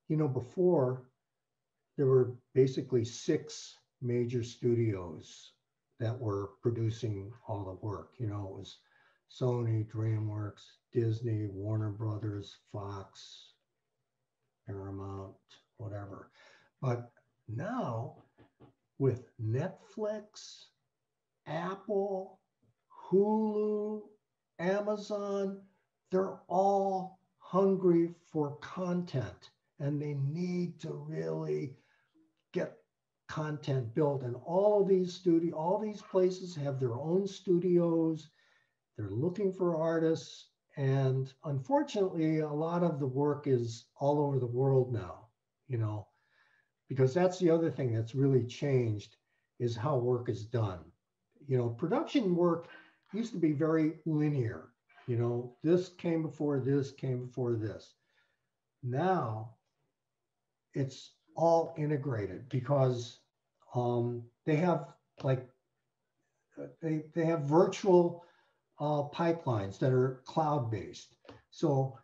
You know, before there were basically 6 major studios that were producing all the work. You know, it was Sony, DreamWorks, Disney, Warner Brothers, Fox, Paramount, whatever. But now with Netflix, Apple, Hulu, Amazon, they're all hungry for content and they need to really get content built. And all these places have their own studios. They're looking for artists. And unfortunately, a lot of the work is all over the world now, you know, because that's the other thing that's really changed is how work is done. You know, production work used to be very linear. You know, this came before this, came before this. Now it's all integrated because they have like, they have virtual pipelines that are cloud-based. So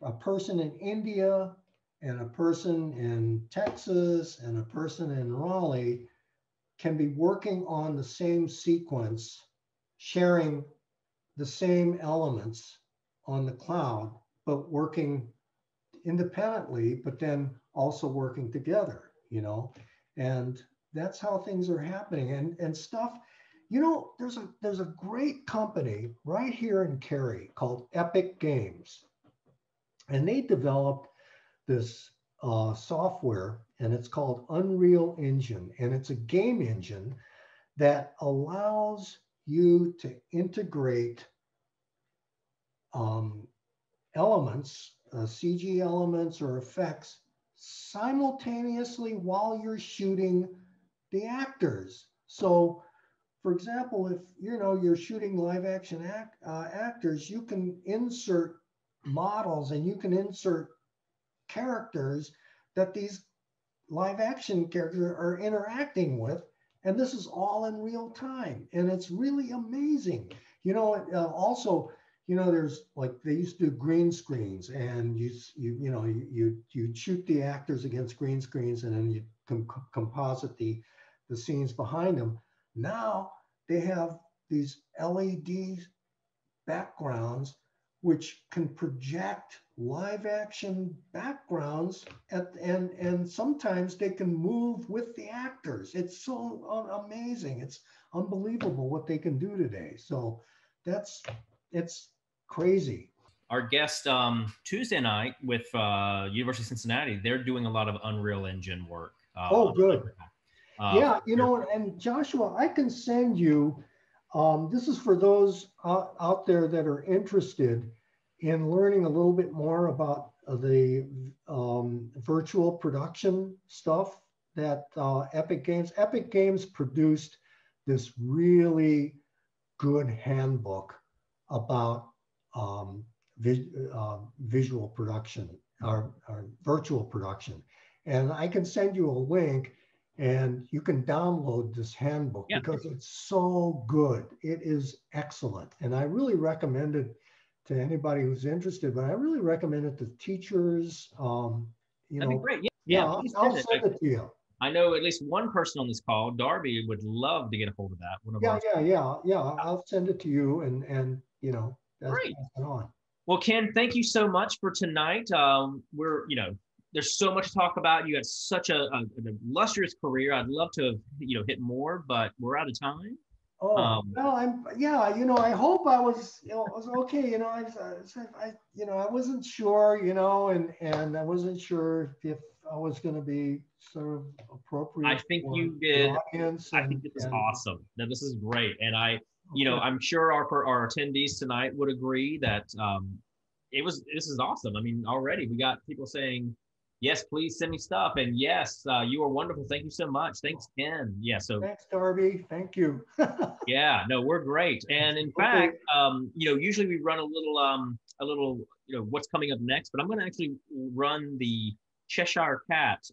a person in India and a person in Texas and a person in Raleigh can be working on the same sequence, sharing the same elements on the cloud, but working independently, but then also working together, you know, and that's how things are happening. And stuff, you know, there's a great company right here in Cary called Epic Games, and they developed this software, and it's called Unreal Engine, and it's a game engine that allows you to integrate elements, CG elements or effects simultaneously while you're shooting the actors. So, for example, if you're shooting live action actors, you can insert models and you can insert characters that these live action characters are interacting with, and this is all in real time, and it's really amazing. Also, there's like they used to do green screens, and you shoot the actors against green screens, and then you composite the scenes behind them. Now they have these LED backgrounds which can project live action backgrounds and sometimes they can move with the actors. It's so amazing. It's unbelievable what they can do today. So it's crazy. Our guest Tuesday night with University of Cincinnati, they're doing a lot of Unreal Engine work. Oh, good. Yeah, and Joshua, I can send you, this is for those out there that are interested in learning a little bit more about the virtual production stuff that Epic Games produced this really good handbook about visual production or virtual production. And I can send you a link and you can download this handbook because it's so good. It is excellent. And I really recommend it to anybody who's interested, but I really recommend it to teachers. That'd be great. I'll send it to you. I know at least one person on this call, Darby, would love to get a hold of that. Yeah. I'll send it to you and that's great. On. Well, Ken, thank you so much for tonight. There's so much to talk about. You had such an illustrious career. I'd love to, hit more, but we're out of time. Oh, well, I hope I was okay. I wasn't sure, and I wasn't sure if I was going to be sort of appropriate. I think you did. I think it was awesome. Now, this is great. And I'm sure our attendees tonight would agree that this is awesome. I mean, already we got people saying, yes, please send me stuff. And yes, you are wonderful. Thank you so much. Thanks, Ken. Yeah. So thanks, Darby. Thank you. Yeah, no, we're great. And in fact, usually we run a little, what's coming up next, but I'm going to actually run the Cheshire Cat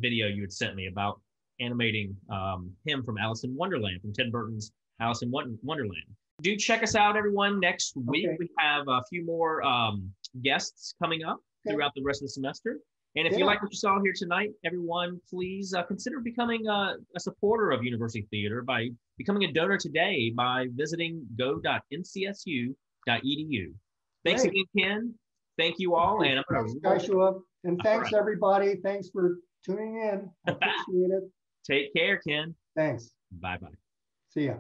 video you had sent me about animating him from Alice in Wonderland, from Tim Burton's Alice in Wonderland. Do check us out, everyone. Next week, we have a few more guests coming up throughout the rest of the semester. And if you like what you saw here tonight, everyone, please consider becoming a supporter of University Theater by becoming a donor today by visiting go.ncsu.edu. Thanks again, Ken. Thank you all. And thanks, Joshua. And thanks, everybody. Thanks for tuning in. I appreciate it. Take care, Ken. Thanks. Bye-bye. See ya.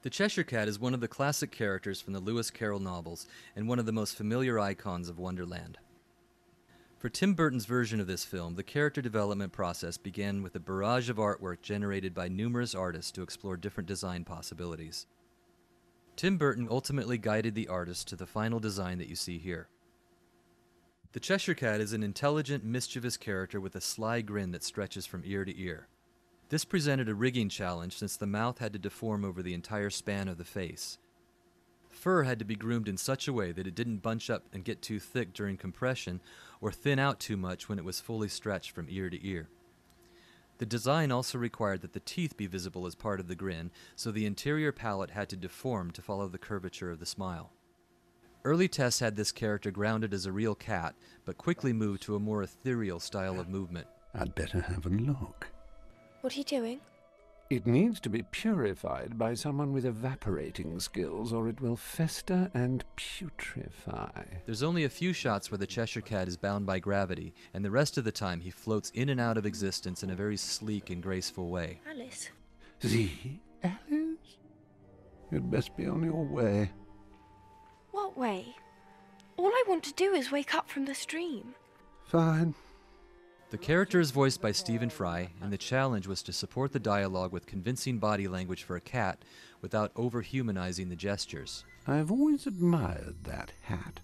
The Cheshire Cat is one of the classic characters from the Lewis Carroll novels and one of the most familiar icons of Wonderland. For Tim Burton's version of this film, the character development process began with a barrage of artwork generated by numerous artists to explore different design possibilities. Tim Burton ultimately guided the artists to the final design that you see here. The Cheshire Cat is an intelligent, mischievous character with a sly grin that stretches from ear to ear. This presented a rigging challenge since the mouth had to deform over the entire span of the face. Fur had to be groomed in such a way that it didn't bunch up and get too thick during compression or thin out too much when it was fully stretched from ear to ear. The design also required that the teeth be visible as part of the grin, so the interior palate had to deform to follow the curvature of the smile. Early tests had this character grounded as a real cat, but quickly moved to a more ethereal style of movement. I'd better have a look. What are you doing? It needs to be purified by someone with evaporating skills, or it will fester and putrefy. There's only a few shots where the Cheshire Cat is bound by gravity, and the rest of the time he floats in and out of existence in a very sleek and graceful way. Alice? See, Alice? You'd best be on your way. What way? All I want to do is wake up from the stream. Fine. The character is voiced by Stephen Fry, and the challenge was to support the dialogue with convincing body language for a cat without over-humanizing the gestures. I've always admired that hat.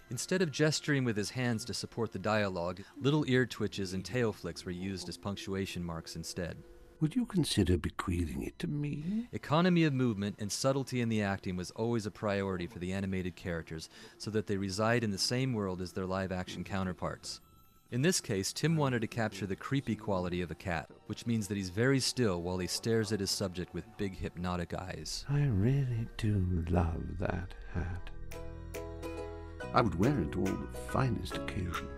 Instead of gesturing with his hands to support the dialogue, little ear twitches and tail flicks were used as punctuation marks instead. Would you consider bequeathing it to me? Economy of movement and subtlety in the acting was always a priority for the animated characters, so that they reside in the same world as their live-action counterparts. In this case, Tim wanted to capture the creepy quality of a cat, which means that he's very still while he stares at his subject with big hypnotic eyes. I really do love that hat. I would wear it to all the finest occasions.